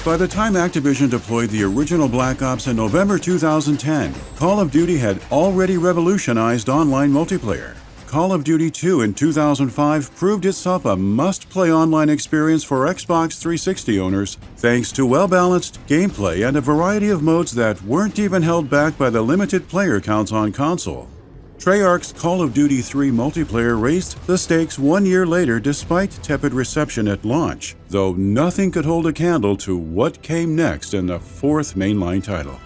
By the time Activision deployed the original Black Ops in November 2010, Call of Duty had already revolutionized online multiplayer. Call of Duty 2 in 2005 proved itself a must-play online experience for Xbox 360 owners thanks to well-balanced gameplay and a variety of modes that weren't even held back by the limited player counts on console. Treyarch's Call of Duty 3 multiplayer raised the stakes 1 year later despite tepid reception at launch, though nothing could hold a candle to what came next in the fourth mainline title.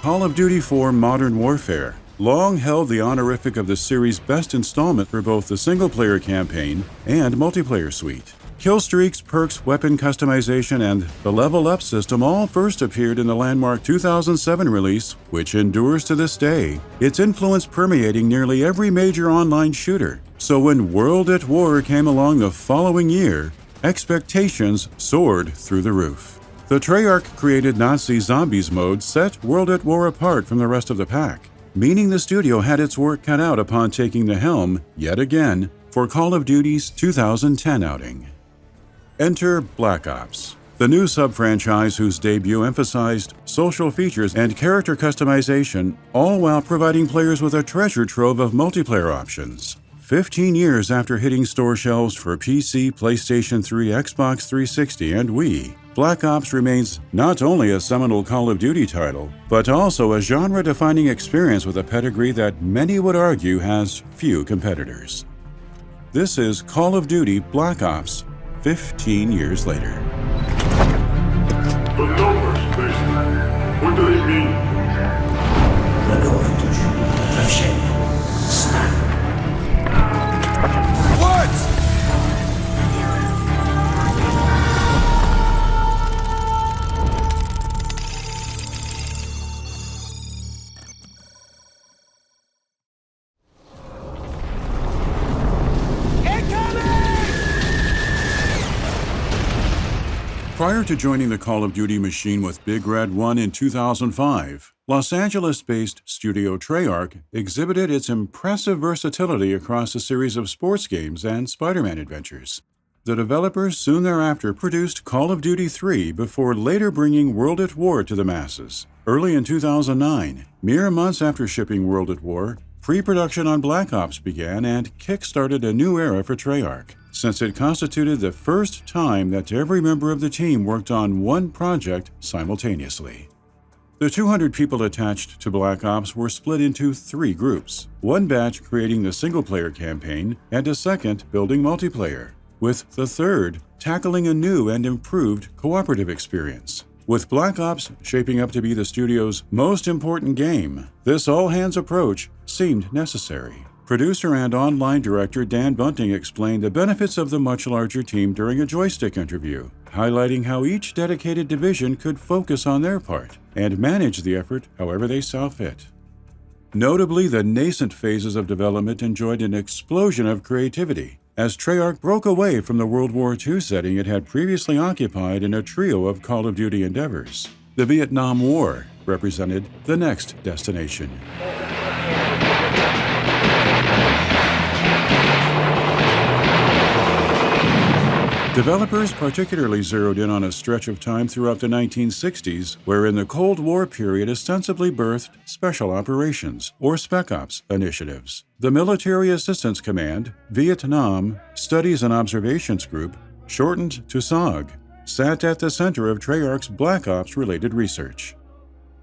Call of Duty 4 Modern Warfare long held the honorific of the series' best installment for both the single-player campaign and multiplayer suite. Killstreaks, perks, weapon customization, and the level up system all first appeared in the landmark 2007 release, which endures to this day, its influence permeating nearly every major online shooter. So when World at War came along the following year, expectations soared through the roof. The Treyarch-created Nazi Zombies mode set World at War apart from the rest of the pack, meaning the studio had its work cut out upon taking the helm, yet again, for Call of Duty's 2010 outing. Enter Black Ops, the new sub-franchise whose debut emphasized social features and character customization, all while providing players with a treasure trove of multiplayer options. 15 years after hitting store shelves for PC, PlayStation 3, Xbox 360, and Wii, Black Ops remains not only a seminal Call of Duty title, but also a genre-defining experience with a pedigree that many would argue has few competitors. This is Call of Duty Black Ops, 15 years later. The numbers, basically. What do they mean? Prior to joining the Call of Duty machine with Big Red 1 in 2005, Los Angeles-based studio Treyarch exhibited its impressive versatility across a series of sports games and Spider-Man adventures. The developers soon thereafter produced Call of Duty 3 before later bringing World at War to the masses. Early in 2009, mere months after shipping World at War, pre-production on Black Ops began and kick-started a new era for Treyarch, since it constituted the first time that every member of the team worked on one project simultaneously. The 200 people attached to Black Ops were split into 3 groups, one batch creating the single-player campaign and a second building multiplayer, with the third tackling a new and improved cooperative experience. With Black Ops shaping up to be the studio's most important game, this all-hands approach seemed necessary. Producer and online director Dan Bunting explained the benefits of the much larger team during a joystick interview, highlighting how each dedicated division could focus on their part and manage the effort however they saw fit. Notably, the nascent phases of development enjoyed an explosion of creativity, as Treyarch broke away from the World War II setting it had previously occupied in a trio of Call of Duty endeavors. The Vietnam War represented the next destination. Developers particularly zeroed in on a stretch of time throughout the 1960s, wherein the Cold War period ostensibly birthed Special Operations, or Spec Ops, initiatives. The Military Assistance Command, Vietnam Studies and Observations Group, shortened to SOG, sat at the center of Treyarch's Black Ops-related research.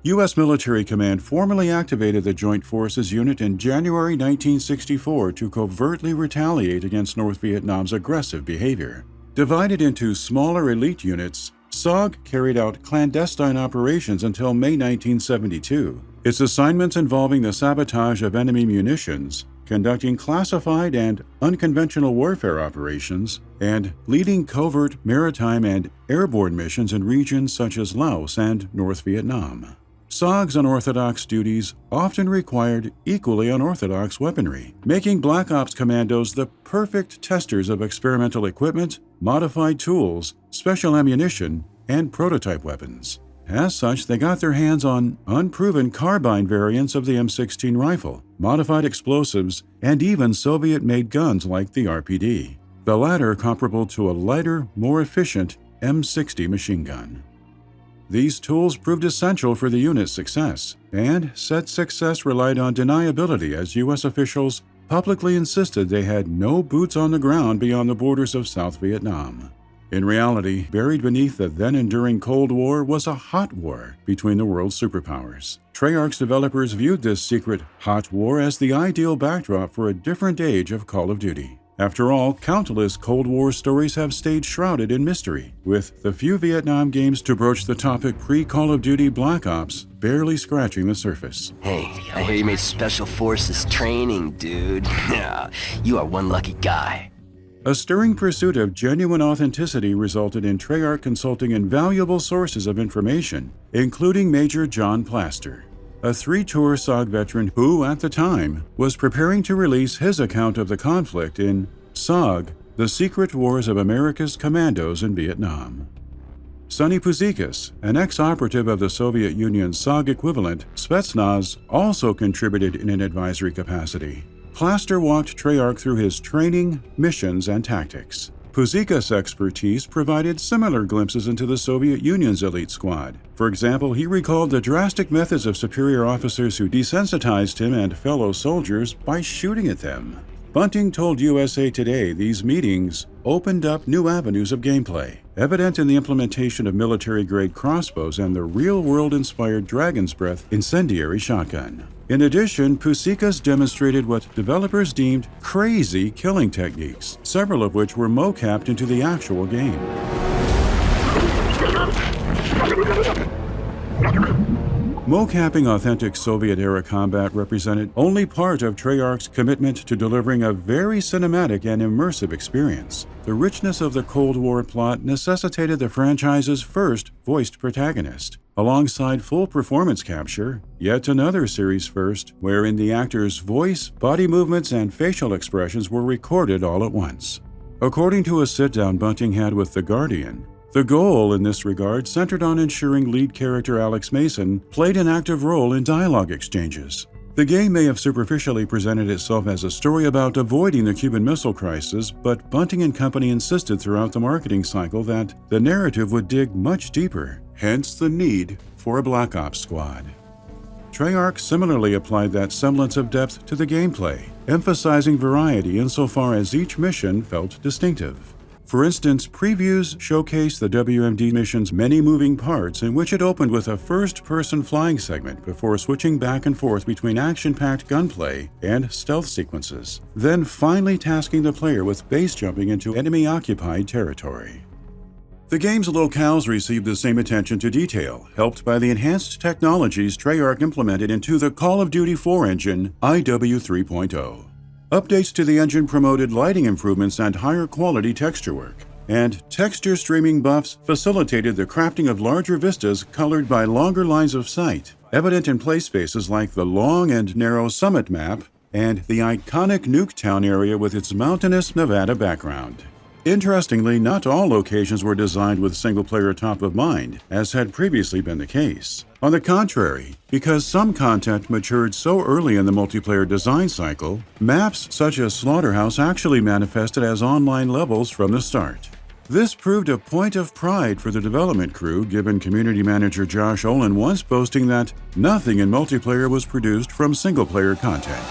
U.S. Military Command formally activated the Joint Forces Unit in January 1964 to covertly retaliate against North Vietnam's aggressive behavior. Divided into smaller elite units, SOG carried out clandestine operations until May 1972, its assignments involving the sabotage of enemy munitions, conducting classified and unconventional warfare operations, and leading covert maritime and airborne missions in regions such as Laos and North Vietnam. SOG's unorthodox duties often required equally unorthodox weaponry, making Black Ops commandos the perfect testers of experimental equipment, modified tools, special ammunition, and prototype weapons. As such, they got their hands on unproven carbine variants of the M16 rifle, modified explosives, and even Soviet-made guns like the RPD, the latter comparable to a lighter, more efficient M60 machine gun. These tools proved essential for the unit's success, and said success relied on deniability as U.S. officials publicly insisted they had no boots on the ground beyond the borders of South Vietnam. In reality, buried beneath the then-enduring Cold War was a hot war between the world's superpowers. Treyarch's developers viewed this secret hot war as the ideal backdrop for a different age of Call of Duty. After all, countless Cold War stories have stayed shrouded in mystery, with the few Vietnam games to broach the topic pre-Call of Duty Black Ops barely scratching the surface. Hey, I hear you made Special Forces training, dude. You are one lucky guy. A stirring pursuit of genuine authenticity resulted in Treyarch consulting invaluable sources of information, including Major John Plaster, a 3-tour SOG veteran who, at the time, was preparing to release his account of the conflict in SOG, The Secret Wars of America's Commandos in Vietnam. Sonny Puzikas, an ex-operative of the Soviet Union's SOG equivalent, Spetsnaz, also contributed in an advisory capacity. Plaster walked Treyarch through his training, missions, and tactics. Puzikas' expertise provided similar glimpses into the Soviet Union's elite squad. For example, he recalled the drastic methods of superior officers who desensitized him and fellow soldiers by shooting at them. Bunting told USA Today these meetings opened up new avenues of gameplay, evident in the implementation of military-grade crossbows and the real-world-inspired Dragon's Breath incendiary shotgun. In addition, Puzikas demonstrated what developers deemed crazy killing techniques, several of which were mocapped into the actual game. Mocapping authentic Soviet-era combat represented only part of Treyarch's commitment to delivering a very cinematic and immersive experience. The richness of the Cold War plot necessitated the franchise's first voiced protagonist, alongside full performance capture, yet another series first, wherein the actor's voice, body movements, and facial expressions were recorded all at once. According to a sit-down Bunting had with The Guardian, the goal in this regard centered on ensuring lead character Alex Mason played an active role in dialogue exchanges. The game may have superficially presented itself as a story about avoiding the Cuban Missile Crisis, but Bunting and company insisted throughout the marketing cycle that the narrative would dig much deeper, hence the need for a Black Ops squad. Treyarch similarly applied that semblance of depth to the gameplay, emphasizing variety insofar as each mission felt distinctive. For instance, previews showcased the WMD mission's many moving parts, in which it opened with a first-person flying segment before switching back and forth between action-packed gunplay and stealth sequences, then finally tasking the player with base jumping into enemy-occupied territory. The game's locales received the same attention to detail, helped by the enhanced technologies Treyarch implemented into the Call of Duty 4 engine, IW 3.0. Updates to the engine promoted lighting improvements and higher quality texture work, and texture streaming buffs facilitated the crafting of larger vistas colored by longer lines of sight, evident in play spaces like the long and narrow Summit map and the iconic Nuketown area with its mountainous Nevada background. Interestingly, not all locations were designed with single-player top of mind, as had previously been the case. On the contrary, because some content matured so early in the multiplayer design cycle, maps such as Slaughterhouse actually manifested as online levels from the start. This proved a point of pride for the development crew, given community manager Josh Olin once boasting that nothing in multiplayer was produced from single-player content.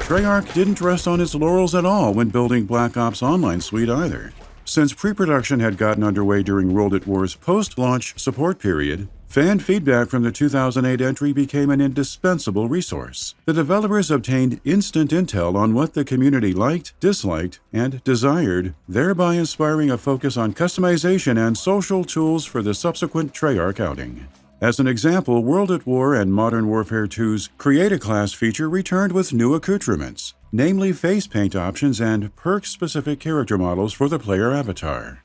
Treyarch didn't rest on its laurels at all when building Black Ops Online Suite either. Since pre-production had gotten underway during World at War's post-launch support period, fan feedback from the 2008 entry became an indispensable resource. The developers obtained instant intel on what the community liked, disliked, and desired, thereby inspiring a focus on customization and social tools for the subsequent Treyarch outing. As an example, World at War and Modern Warfare 2's Create a Class feature returned with new accoutrements, namely face paint options and perk-specific character models for the player avatar.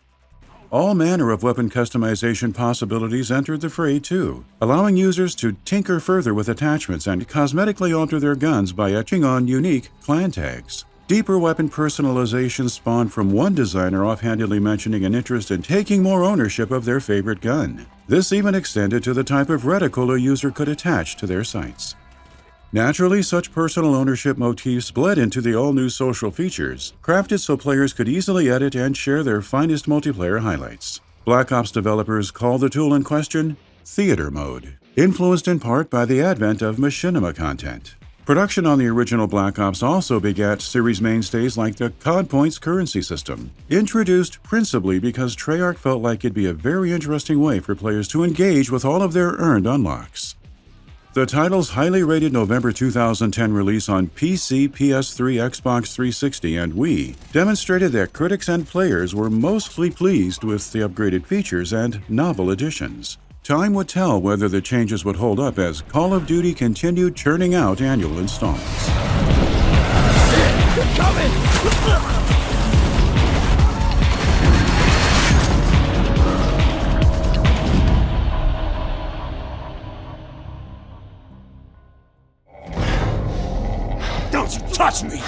All manner of weapon customization possibilities entered the fray too, allowing users to tinker further with attachments and cosmetically alter their guns by etching on unique clan tags. Deeper weapon personalization spawned from one designer offhandedly mentioning an interest in taking more ownership of their favorite gun. This even extended to the type of reticle a user could attach to their sights. Naturally, such personal ownership motifs bled into the all-new social features, crafted so players could easily edit and share their finest multiplayer highlights. Black Ops developers call the tool in question Theater Mode, influenced in part by the advent of machinima content. Production on the original Black Ops also begat series mainstays like the COD Points currency system, introduced principally because Treyarch felt like it'd be a very interesting way for players to engage with all of their earned unlocks. The title's highly rated November 2010 release on PC, PS3, Xbox 360, and Wii demonstrated that critics and players were mostly pleased with the upgraded features and novel additions. Time would tell whether the changes would hold up as Call of Duty continued churning out annual installments. Don't you touch me!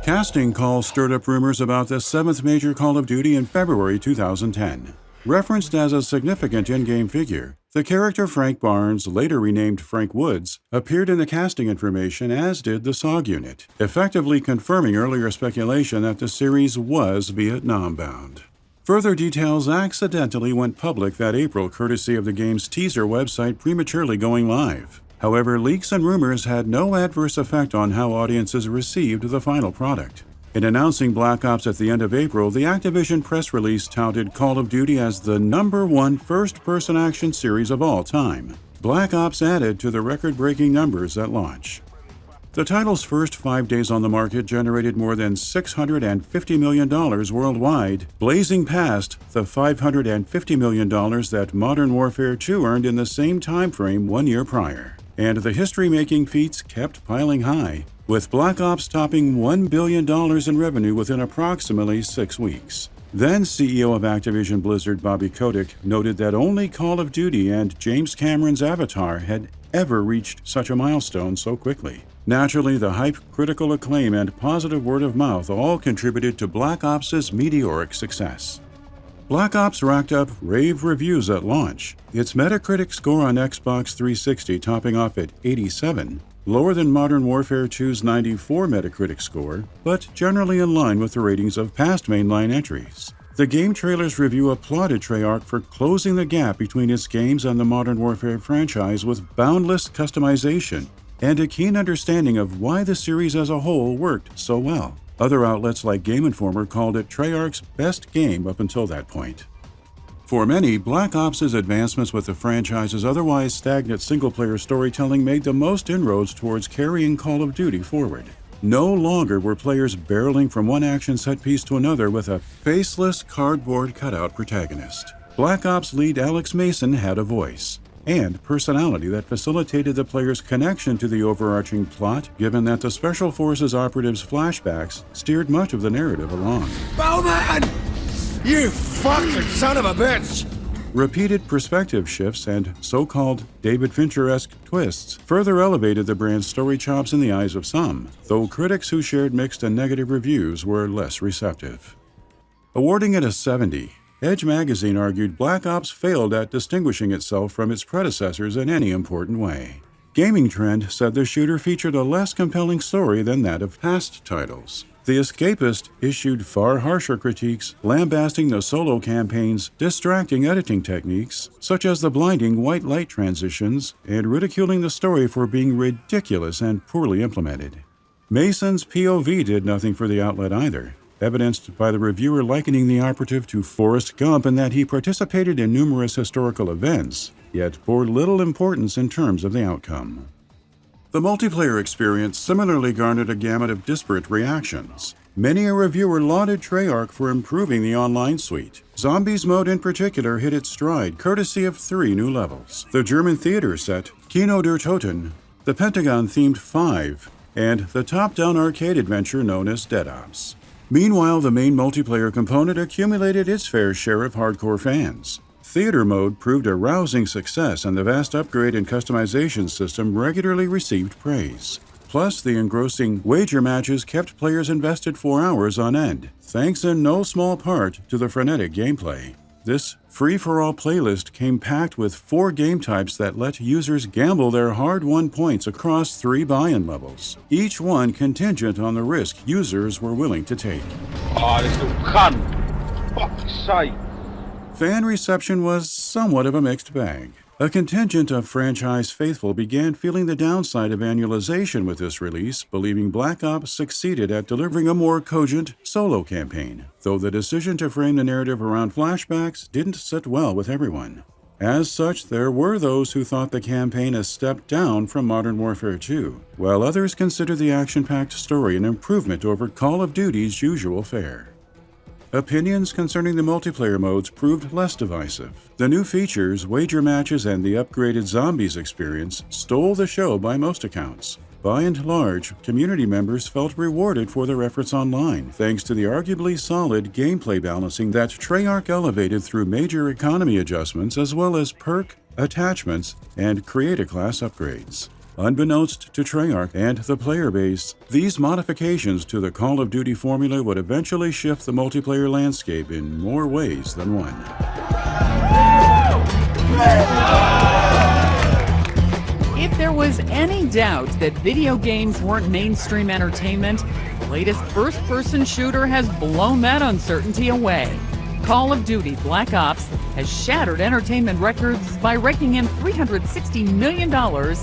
Casting calls stirred up rumors about the seventh major Call of Duty in February 2010. Referenced as a significant in-game figure, the character Frank Barnes, later renamed Frank Woods, appeared in the casting information, as did the SOG unit, effectively confirming earlier speculation that the series was Vietnam-bound. Further details accidentally went public that April courtesy of the game's teaser website prematurely going live. However, leaks and rumors had no adverse effect on how audiences received the final product. In announcing Black Ops at the end of April, the Activision press release touted Call of Duty as the #1 first-person action series of all time. Black Ops added to the record-breaking numbers at launch. The title's first 5 days on the market generated more than $650 million worldwide, blazing past the $550 million that Modern Warfare 2 earned in the same time frame 1 year prior. And the history-making feats kept piling high, with Black Ops topping $1 billion in revenue within approximately 6 weeks. Then CEO of Activision Blizzard Bobby Kotick noted that only Call of Duty and James Cameron's Avatar had ever reached such a milestone so quickly. Naturally, the hype, critical acclaim, and positive word of mouth all contributed to Black Ops' meteoric success. Black Ops racked up rave reviews at launch, its Metacritic score on Xbox 360 topping off at 87, lower than Modern Warfare 2's 94 Metacritic score, but generally in line with the ratings of past mainline entries. The game trailer's review applauded Treyarch for closing the gap between its games and the Modern Warfare franchise with boundless customization and a keen understanding of why the series as a whole worked so well. Other outlets like Game Informer called it Treyarch's best game up until that point. For many, Black Ops' advancements with the franchise's otherwise stagnant single-player storytelling made the most inroads towards carrying Call of Duty forward. No longer were players barreling from one action set piece to another with a faceless, cardboard cutout protagonist. Black Ops lead Alex Mason had a voice and personality that facilitated the player's connection to the overarching plot, given that the Special Forces operatives' flashbacks steered much of the narrative along. Bowman! You fucking son of a bitch! Repeated perspective shifts and so-called David Fincher-esque twists further elevated the brand's story chops in the eyes of some, though critics who shared mixed and negative reviews were less receptive. Awarding it a 70, Edge magazine argued Black Ops failed at distinguishing itself from its predecessors in any important way. Gaming Trend said the shooter featured a less compelling story than that of past titles. The Escapist issued far harsher critiques, lambasting the solo campaign's distracting editing techniques, such as the blinding white light transitions, and ridiculing the story for being ridiculous and poorly implemented. Mason's POV did nothing for the outlet either, evidenced by the reviewer likening the operative to Forrest Gump in that he participated in numerous historical events, yet bore little importance in terms of the outcome. The multiplayer experience similarly garnered a gamut of disparate reactions. Many a reviewer lauded Treyarch for improving the online suite. Zombies mode in particular hit its stride, courtesy of 3 new levels: the German theater set, Kino der Toten, the Pentagon-themed 5, and the top-down arcade adventure known as Dead Ops. Meanwhile, the main multiplayer component accumulated its fair share of hardcore fans. Theater mode proved a rousing success, and the vast upgrade and customization system regularly received praise. Plus, the engrossing wager matches kept players invested for hours on end, thanks in no small part to the frenetic gameplay. This free-for-all playlist came packed with 4 game types that let users gamble their hard-won points across 3 buy-in levels, each one contingent on the risk users were willing to take. Dit is toch gaan. Fuck, saai. Fan reception was somewhat of a mixed bag. A contingent of franchise faithful began feeling the downside of annualization with this release, believing Black Ops succeeded at delivering a more cogent solo campaign, though the decision to frame the narrative around flashbacks didn't sit well with everyone. As such, there were those who thought the campaign a step down from Modern Warfare 2, while others considered the action-packed story an improvement over Call of Duty's usual fare. Opinions concerning the multiplayer modes proved less divisive. The new features, wager matches, and the upgraded Zombies experience stole the show by most accounts. By and large, community members felt rewarded for their efforts online, thanks to the arguably solid gameplay balancing that Treyarch elevated through major economy adjustments as well as perk, attachments, and creator class upgrades. Unbeknownst to Treyarch and the player base, these modifications to the Call of Duty formula would eventually shift the multiplayer landscape in more ways than one. If there was any doubt that video games weren't mainstream entertainment, the latest first-person shooter has blown that uncertainty away. Call of Duty Black Ops has shattered entertainment records by raking in $360 million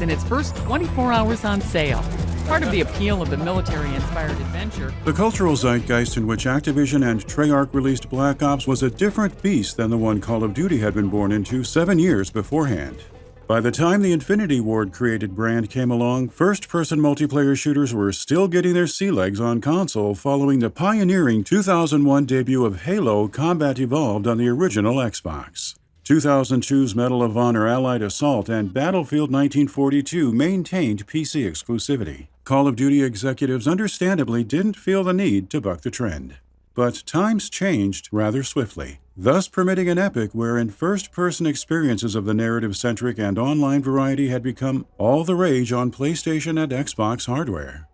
in its first 24 hours on sale. Part of the appeal of the military-inspired adventure. The cultural zeitgeist in which Activision and Treyarch released Black Ops was a different beast than the one Call of Duty had been born into 7 years beforehand. By the time the Infinity Ward-created brand came along, first-person multiplayer shooters were still getting their sea legs on console following the pioneering 2001 debut of Halo Combat Evolved on the original Xbox. 2002's Medal of Honor Allied Assault and Battlefield 1942 maintained PC exclusivity. Call of Duty executives understandably didn't feel the need to buck the trend. But times changed rather swiftly, thus permitting an epoch wherein first-person experiences of the narrative-centric and online variety had become all the rage on PlayStation and Xbox hardware.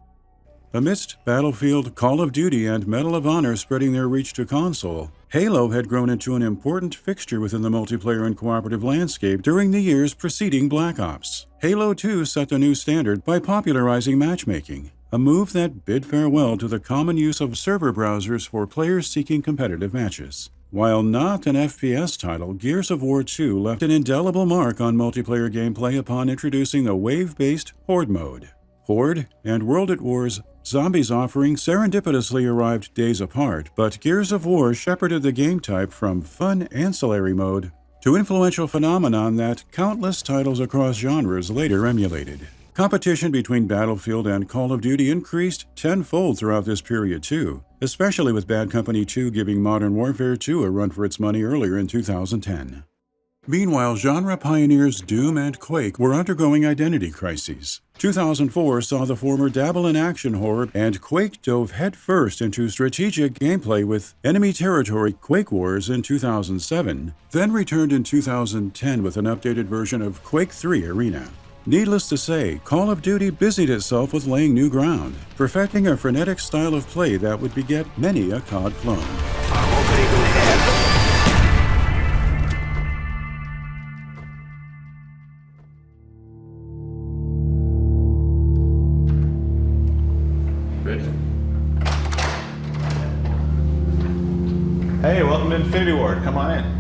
Amidst Battlefield, Call of Duty, and Medal of Honor spreading their reach to console, Halo had grown into an important fixture within the multiplayer and cooperative landscape during the years preceding Black Ops. Halo 2 set the new standard by popularizing matchmaking, a move that bid farewell to the common use of server browsers for players seeking competitive matches. While not an FPS title, Gears of War 2 left an indelible mark on multiplayer gameplay upon introducing the wave-based Horde mode. Horde and World at War's Zombies offering serendipitously arrived days apart, but Gears of War shepherded the game type from fun ancillary mode to influential phenomenon that countless titles across genres later emulated. Competition between Battlefield and Call of Duty increased tenfold throughout this period too, especially with Bad Company 2 giving Modern Warfare 2 a run for its money earlier in 2010. Meanwhile, genre pioneers Doom and Quake were undergoing identity crises. 2004 saw the former dabble in action horror, and Quake dove headfirst into strategic gameplay with Enemy Territory Quake Wars in 2007, then returned in 2010 with an updated version of Quake 3 Arena. Needless to say, Call of Duty busied itself with laying new ground, perfecting a frenetic style of play that would beget many a COD clone. Hey, welcome to Infinity Ward. Come on in.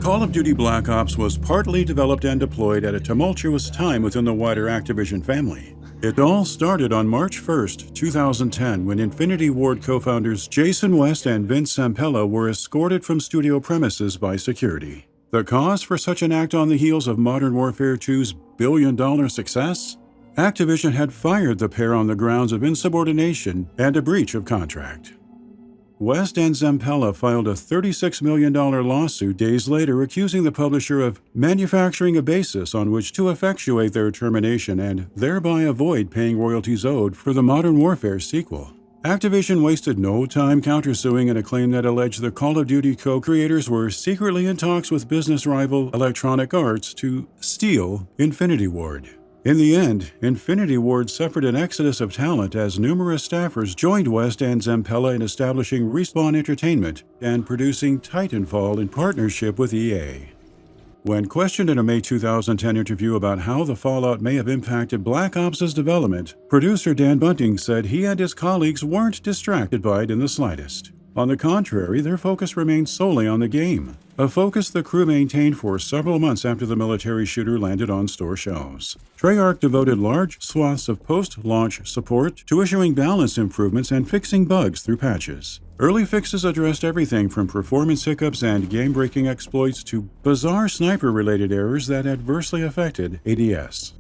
Call of Duty Black Ops was partly developed and deployed at a tumultuous time within the wider Activision family. It all started on March 1, 2010, when Infinity Ward co-founders Jason West and Vince Zampella were escorted from studio premises by security. The cause for such an act on the heels of Modern Warfare 2's billion-dollar success? Activision had fired the pair on the grounds of insubordination and a breach of contract. West and Zampella filed a $36 million lawsuit days later accusing the publisher of manufacturing a basis on which to effectuate their termination and thereby avoid paying royalties owed for the Modern Warfare sequel. Activision wasted no time countersuing in a claim that alleged the Call of Duty co-creators were secretly in talks with business rival Electronic Arts to steal Infinity Ward. In the end, Infinity Ward suffered an exodus of talent as numerous staffers joined West and Zampella in establishing Respawn Entertainment and producing Titanfall in partnership with EA. When questioned in a May 2010 interview about how the fallout may have impacted Black Ops' development, producer Dan Bunting said he and his colleagues weren't distracted by it in the slightest. On the contrary, their focus remained solely on the game, a focus the crew maintained for several months after the military shooter landed on store shelves. Treyarch devoted large swaths of post-launch support to issuing balance improvements and fixing bugs through patches. Early fixes addressed everything from performance hiccups and game-breaking exploits to bizarre sniper-related errors that adversely affected ADS.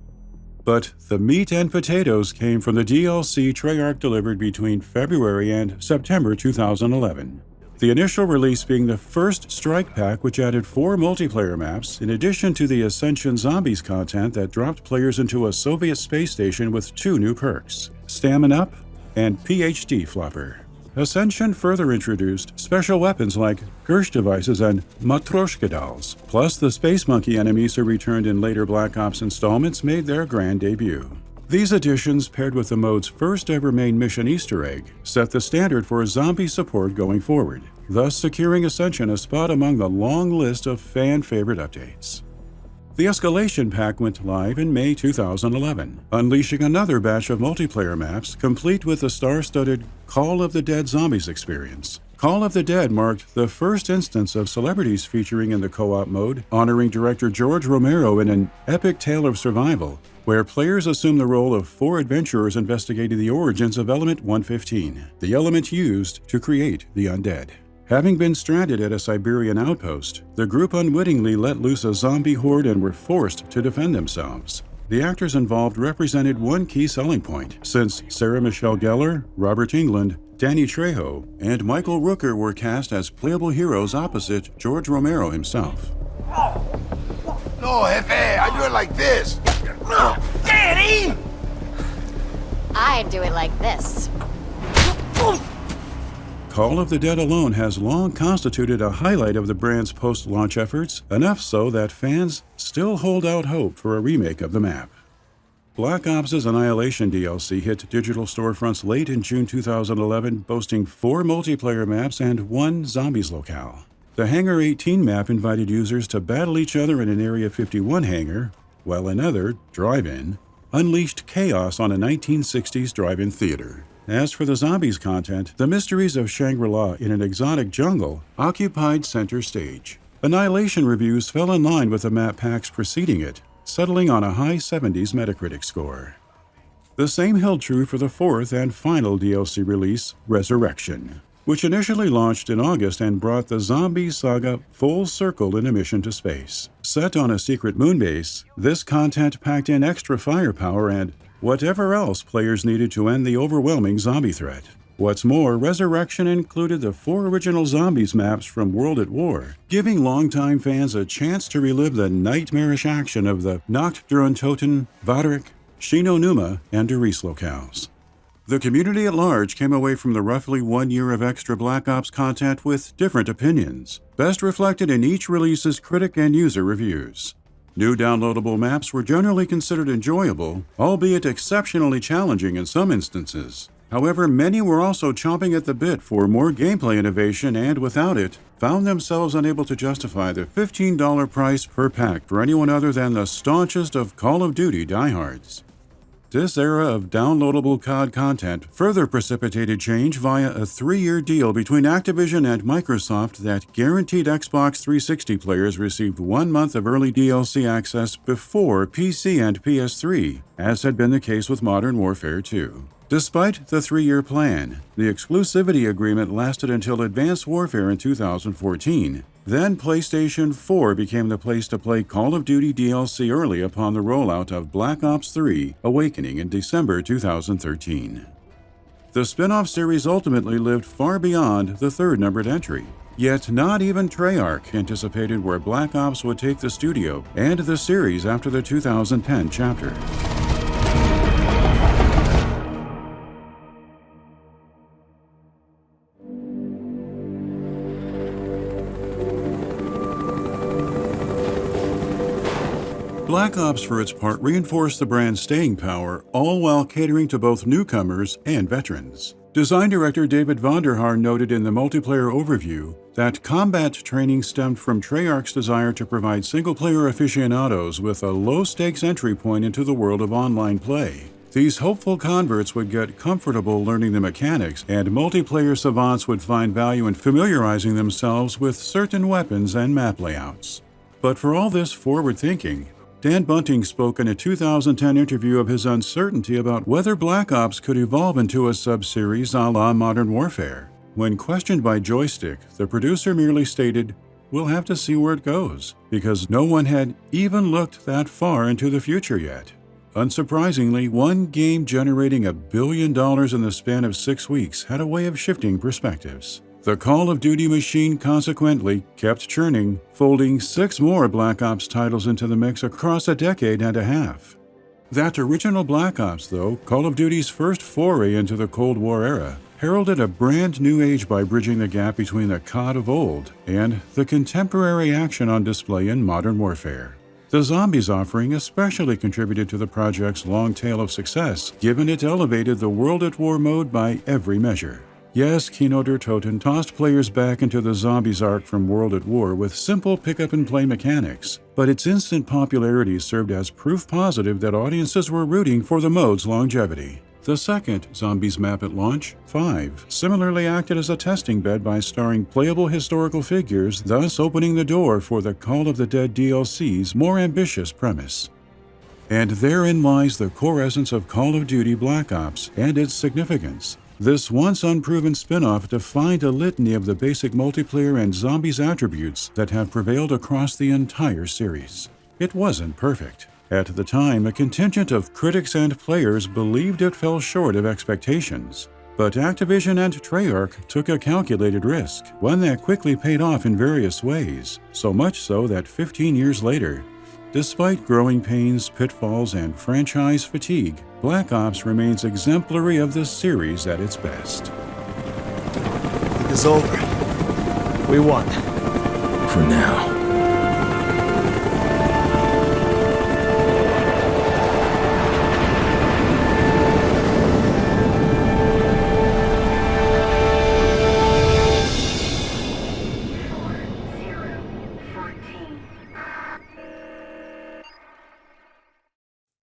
But the meat and potatoes came from the DLC Treyarch delivered between February and September 2011. The initial release being the first Strike Pack, which added 4 multiplayer maps, in addition to the Ascension Zombies content that dropped players into a Soviet space station with 2 new perks, Stamina Up and PhD Flopper. Ascension further introduced special weapons like Gersh devices and Matryoshka dolls, plus the Space Monkey enemies who returned in later Black Ops installments made their grand debut. These additions, paired with the mode's first ever main mission Easter egg, set the standard for zombie support going forward, thus securing Ascension a spot among the long list of fan-favorite updates. The Escalation Pack went live in May 2011, unleashing another batch of multiplayer maps, complete with the star-studded Call of the Dead Zombies experience. Call of the Dead marked the first instance of celebrities featuring in the co-op mode, honoring director George Romero in an epic tale of survival, where players assume the role of 4 adventurers investigating the origins of Element 115, the element used to create the undead. Having been stranded at a Siberian outpost, the group unwittingly let loose a zombie horde and were forced to defend themselves. The actors involved represented one key selling point, since Sarah Michelle Gellar, Robert Englund, Danny Trejo, and Michael Rooker were cast as playable heroes opposite George Romero himself. No, Jefe, I do it like this. Daddy! I do it like this. Call of the Dead alone has long constituted a highlight of the brand's post-launch efforts, enough so that fans still hold out hope for a remake of the map. Black Ops' Annihilation DLC hit digital storefronts late in June 2011, boasting 4 multiplayer maps and 1 zombies locale. The Hangar 18 map invited users to battle each other in an Area 51 hangar, while another, Drive-In, unleashed chaos on a 1960s drive-in theater. As for the zombies content, the mysteries of Shangri-La in an exotic jungle occupied center stage. Annihilation reviews fell in line with the map packs preceding it, settling on a high 70s Metacritic score. The same held true for the 4th and final DLC release, Resurrection, which initially launched in August and brought the zombie saga full circle in a mission to space. Set on a secret moonbase, this content packed in extra firepower and whatever else players needed to end the overwhelming zombie threat. What's more, Resurrection included the 4 original Zombies maps from World at War, giving longtime fans a chance to relive the nightmarish action of the Nacht der Untoten, Vadrik, Shino Numa, and Derice locales. The community at large came away from the roughly 1 year of extra Black Ops content with different opinions, best reflected in each release's critic and user reviews. New downloadable maps were generally considered enjoyable, albeit exceptionally challenging in some instances. However, many were also chomping at the bit for more gameplay innovation and, without it, found themselves unable to justify the $15 price per pack for anyone other than the staunchest of Call of Duty diehards. This era of downloadable COD content further precipitated change via a 3-year deal between Activision and Microsoft that guaranteed Xbox 360 players received 1 month of early DLC access before PC and PS3, as had been the case with Modern Warfare 2. Despite the 3-year plan, the exclusivity agreement lasted until Advanced Warfare in 2014. Then PlayStation 4 became the place to play Call of Duty DLC early upon the rollout of Black Ops 3 Awakening in December 2013. The spin-off series ultimately lived far beyond the 3rd numbered entry. Yet not even Treyarch anticipated where Black Ops would take the studio and the series after the 2010 chapter. Black Ops, for its part, reinforced the brand's staying power, all while catering to both newcomers and veterans. Design director David Vonderhaar noted in the multiplayer overview that combat training stemmed from Treyarch's desire to provide single-player aficionados with a low-stakes entry point into the world of online play. These hopeful converts would get comfortable learning the mechanics, and multiplayer savants would find value in familiarizing themselves with certain weapons and map layouts. But for all this forward thinking, Dan Bunting spoke in a 2010 interview of his uncertainty about whether Black Ops could evolve into a sub-series a la Modern Warfare. When questioned by Joystick, the producer merely stated, "We'll have to see where it goes," because no one had even looked that far into the future yet. Unsurprisingly, one game generating $1 billion in the span of 6 weeks had a way of shifting perspectives. The Call of Duty machine consequently kept churning, folding 6 more Black Ops titles into the mix across a decade and a half. That original Black Ops, though, Call of Duty's first foray into the Cold War era, heralded a brand new age by bridging the gap between the COD of old and the contemporary action on display in Modern Warfare. The Zombies offering especially contributed to the project's long tail of success, given it elevated the World at War mode by every measure. Yes, Kino der Toten tossed players back into the Zombies arc from World at War with simple pick-up-and-play mechanics, but its instant popularity served as proof positive that audiences were rooting for the mode's longevity. The second Zombies map at launch, 5, similarly acted as a testing bed by starring playable historical figures, thus opening the door for the Call of the Dead DLC's more ambitious premise. And therein lies the core essence of Call of Duty Black Ops and its significance. This once unproven spin-off defined a litany of the basic multiplayer and Zombies attributes that have prevailed across the entire series. It wasn't perfect. At the time, a contingent of critics and players believed it fell short of expectations. But Activision and Treyarch took a calculated risk, one that quickly paid off in various ways, so much so that 15 years later, despite growing pains, pitfalls, and franchise fatigue, Black Ops remains exemplary of the series at its best. It is over. We won. For now.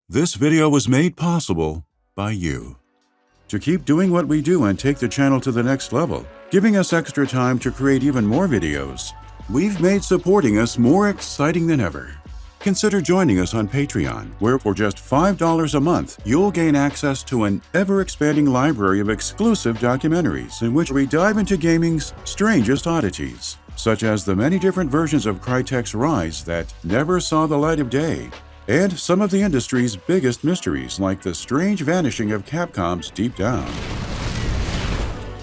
This video was made possible by you. To keep doing what we do and take the channel to the next level, giving us extra time to create even more videos, we've made supporting us more exciting than ever. Consider joining us on Patreon, where for just $5 a month, you'll gain access to an ever-expanding library of exclusive documentaries in which we dive into gaming's strangest oddities, such as the many different versions of Crytek's Rise that never saw the light of day, and some of the industry's biggest mysteries like the strange vanishing of Capcom's Deep Down.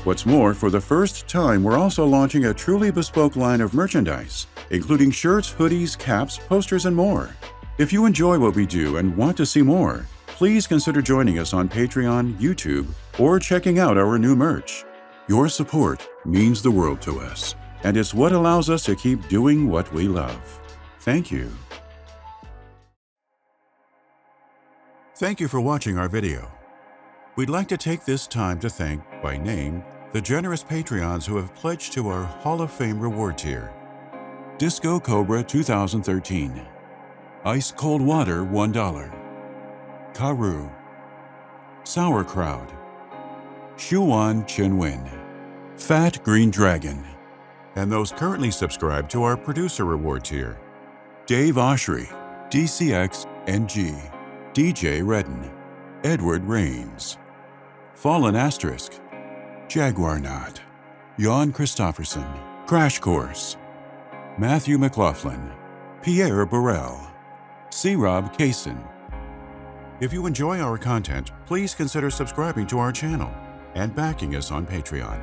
What's more, for the first time, we're also launching a truly bespoke line of merchandise, including shirts, hoodies, caps, posters, and more. If you enjoy what we do and want to see more, please consider joining us on Patreon, YouTube, or checking out our new merch. Your support means the world to us, and it's what allows us to keep doing what we love. Thank you. Thank you for watching our video. We'd like to take this time to thank, by name, the generous Patreons who have pledged to our Hall of Fame reward tier. Disco Cobra 2013, Ice Cold Water $1, Karu, Sauerkraut, Shuan Chinwin, Fat Green Dragon, and those currently subscribed to our producer reward tier, Dave Oshry, DCX NG, DJ Redden, Edward Rains, Fallen Asterisk, Jaguar Knot, Jan Christofferson, Crash Course, Matthew McLaughlin, Pierre Burrell, C. Rob Kaysen. If you enjoy our content, please consider subscribing to our channel and backing us on Patreon.